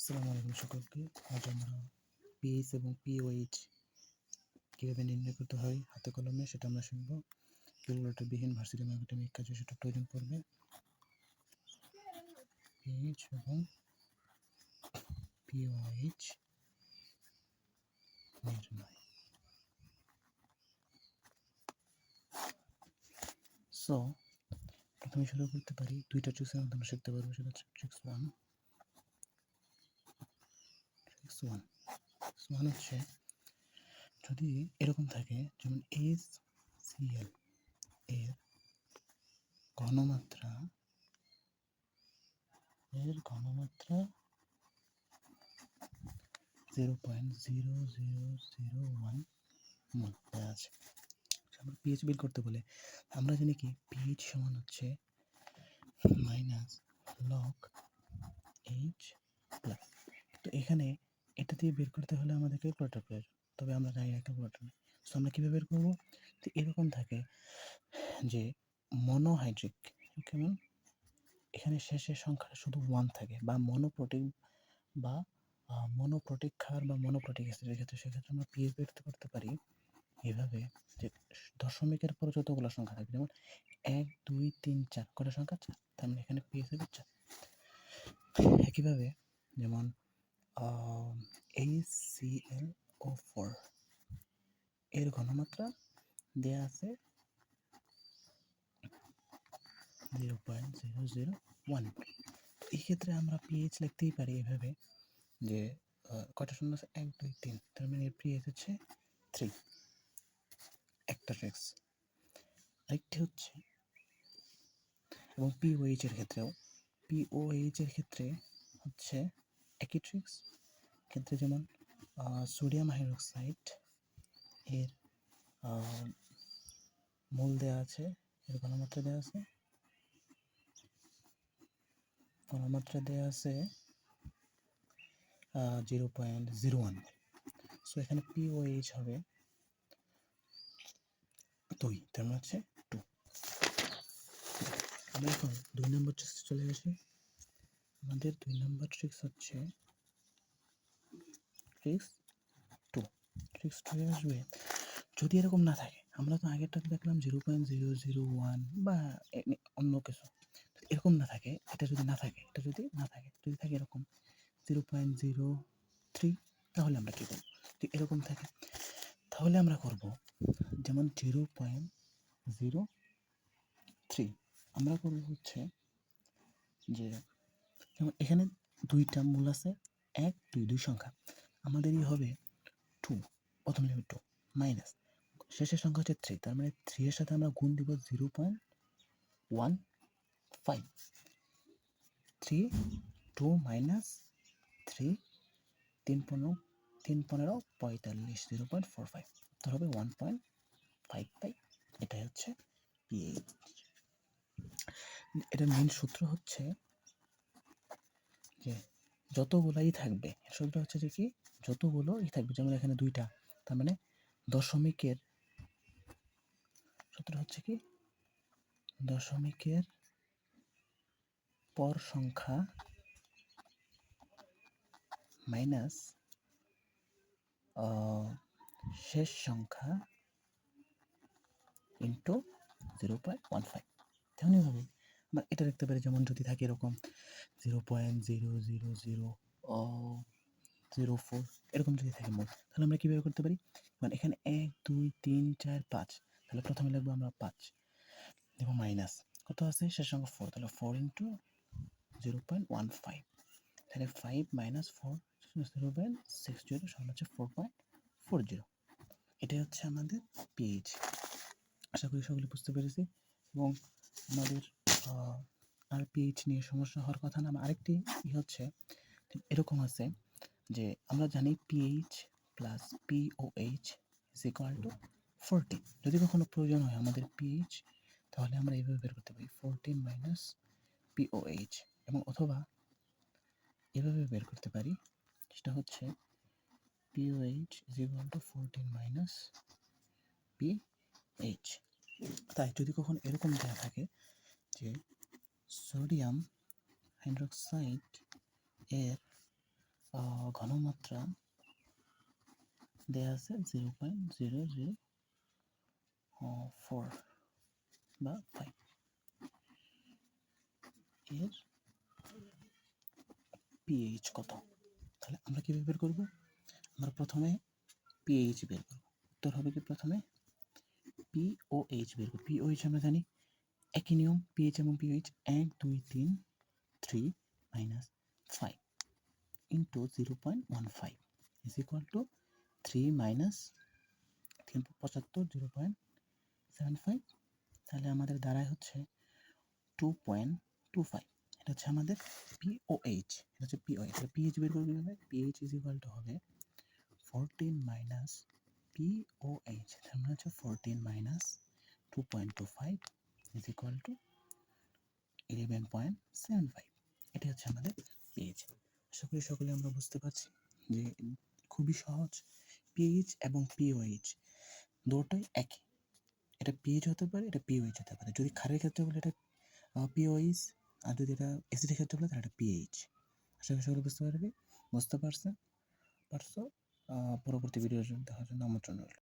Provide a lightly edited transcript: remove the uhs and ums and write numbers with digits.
আসসালামু আলাইকুম সকলকে। আজ আমরা পিএইচ এবং পিওএইচ কীভাবে নির্ণয় করতে হয় হাতে কলমে সেটা আমরা শিখব। ক্যালকুলেটরবিহীন ভার্সিটি ম্যাথমেটিক কাজে সেটা প্রয়োজন পড়বে। পিএইচ এবং পিওএইচ নির্ণয়। সো প্রথমে শুরু করতে পারি দুইটা ট্রিক্সের মধ্যে আমরা শিখতে পারবো, সেটা হচ্ছে ট্রিক্স ওয়ান। হচ্ছে যদি এরকম থাকে, যেমন HCl এর ঘনমাত্রা 0.0001 মোল দেওয়া আছে। আমরা পিএইচ বের করতে বলে আমরা জানি কি পিএইচ সমান হচ্ছে মাইনাস লগ এইচ প্লাস। তো এখানে এটা দিয়ে বের করতে হলে আমাদের ক্যালকুলেটর প্রয়োজন, তবে আমরা জানি না ক্যালকুলেটর নেই। সো আমরা কীভাবে বের করবো? তো এরকম থাকে যে মনোহাইড্রিক, কেমন এখানে শেষের সংখ্যাটা শুধু 1 থাকে, বা মনোপ্রোটিক বা মনোপ্রোটিক ক্ষার বা মনোপ্রোটিক অ্যাসিডের ক্ষেত্রে, সেক্ষেত্রে আমরা পিএইচ বের করতে পারি এভাবে যে দশমিকের পরে যতগুলো সংখ্যা থাকে, যেমন 1 2 3 4 কটা সংখ্যা 4, তার মানে এখানে পিএইচ হবে 4। একইভাবে যেমন HClO4 এর ঘনমাত্রা দেয়া আছে 0.001। এই ক্ষেত্রে আমরা পিএইচ লিখতেই পারি এভাবে যে কয়টা শূন্য আছে 1 2 3, তার মানে এর পিএইচ হচ্ছে 3। একটা ট্রিক্স। আরেকটি হচ্ছে, এবং পিওএইচ এর ক্ষেত্রে হচ্ছে একই ট্রিক্স। ক্ষেত্রে যেমন সোডিয়াম হাইড্রোক্সাইড এর মোল দেওয়া আছে, এর ঘনমাত্রা দেওয়া আছে 0.01। সো এখানে পিওএইচ হবে 2, তার মানে হচ্ছে 2। আমরা এখন 2 নম্বর ট্রিক্স চলে আসি। আমাদের 2 নম্বর ট্রিক্স হচ্ছে ট্রিক্স 2। ট্রিক্স 2 আসবে যদি এরকম না থাকে। আমরা তো আগেরটাতে দেখলাম 0.001 বা অন্য কিছু, এরকম না থাকে, এটা যদি না থাকে, যদি থাকে এরকম 0.03, তাহলে আমরা কী করব? যদি এরকম থাকে তাহলে আমরা করব যেমন 0.03 আমরা করব হচ্ছে যে, যেমন এখানে দুইটা মূল আছে, 1 2 দুই সংখ্যা, আমাদেরই হবে 2, প্রথম লিখব 2 মাইনাস শেষের সংখ্যা হচ্ছে 3, তার মানে 3 এর সাথে আমরা গুণ দিব 0.15। 3 2 মাইনাস 3 3 15 45 0.45, তার হবে 1.55। এটাই হচ্ছে পিএইচ। এটার মেন সূত্র হচ্ছে যে যতগুলাই থাকবে, এর সূত্র হচ্ছে যে কি যতগুলোই থাকবে, যেমন এখানে দুইটা, তার মানে দশমিকের সূত্র হচ্ছে কি দশমিকের পর সংখ্যা মাইনাস শেষ সংখ্যা ইন্টু 0.15। তেমনিভাবে আমরা এটা দেখতে পারি, যেমন যদি থাকে এরকম 0.00004 এরকম যদি থাকে মোট, তাহলে আমরা কীভাবে করতে পারি? মানে এখানে 1 2 3 4 5, তাহলে প্রথমে লিখবো আমরা 5, দেখো মাইনাস কত আছে শেষ সংখ্যা 4, তাহলে 4 ইন্টু 0.15, তাহলে 5 মাইনাস 4 0.60, সমান হচ্ছে 4.40। এটাই হচ্ছে আমাদের পিএইচ। আশা করি সকলে বুঝতে পেরেছি। এবং আমাদের আর পিএইচ নিয়ে সমস্যা হওয়ার কথা না। আরেকটি হচ্ছে এরকম আছে যে আমরা জানি pH plus pOH is equal to 14। যদি কখনো প্রয়োজন হয় আমাদের পিএইচ, তাহলে আমরা এইভাবে বের করতে পারি 14 মাইনাস পিওএইচ, এবং অথবা এভাবে বের করতে পারি, সেটা হচ্ছে pOH is equal to 14 minus pH. তাই যদি কখনো এরকম দেওয়া থাকে যে সোডিয়াম হাইড্রোক্সাইড এর ঘনমাত্রা দেওয়া আছে 0.004 বা 5 এর পিএইচ কত। তাহলে আমরা কীভাবে বের করব? আমরা প্রথমে পিএইচ বের করব। উত্তর হবে কি প্রথমে পিওএইচ বের করব। পিওএইচ আমরা জানি একই নিয়ম, পিএইচ এবং pOH 1 2 3 3 minus 5 into 0.15 is equal to 3 minus 375 0.75। তাহলে আমাদের দাঁড়ায় হচ্ছে 2.25। এটা হচ্ছে আমাদের পিওএইচ। এটা হচ্ছে পিওএইচ। পিএইচ বের করবো কীভাবে? পিএইচ ইজ ইকুয়াল টু হবে 14 মাইনাস পিওএইচ, তার মানে হচ্ছে 14 মাইনাস 2.25 ইজ ইকুয়াল টু 11.75। এটা হচ্ছে আমাদের পিএইচ। আশা করি সকলে আমরা বুঝতে পারছি যে খুবই সহজ। পিএইচ এবং পিওএইচ দুটোই একই। এটা পিএইচ হতে পারে, এটা পিওএইচ হতে পারে। যদি ক্ষারের ক্ষেত্রে বলে এটা পিওএইচ, আর যদি এটা অ্যাসিডের ক্ষেত্রে বলে তাহলে এটা পিএইচ। আশা করি সকলে বুঝতে পারছো? পরবর্তী ভিডিও দেখার জন্য আমন্ত্রণ রইল।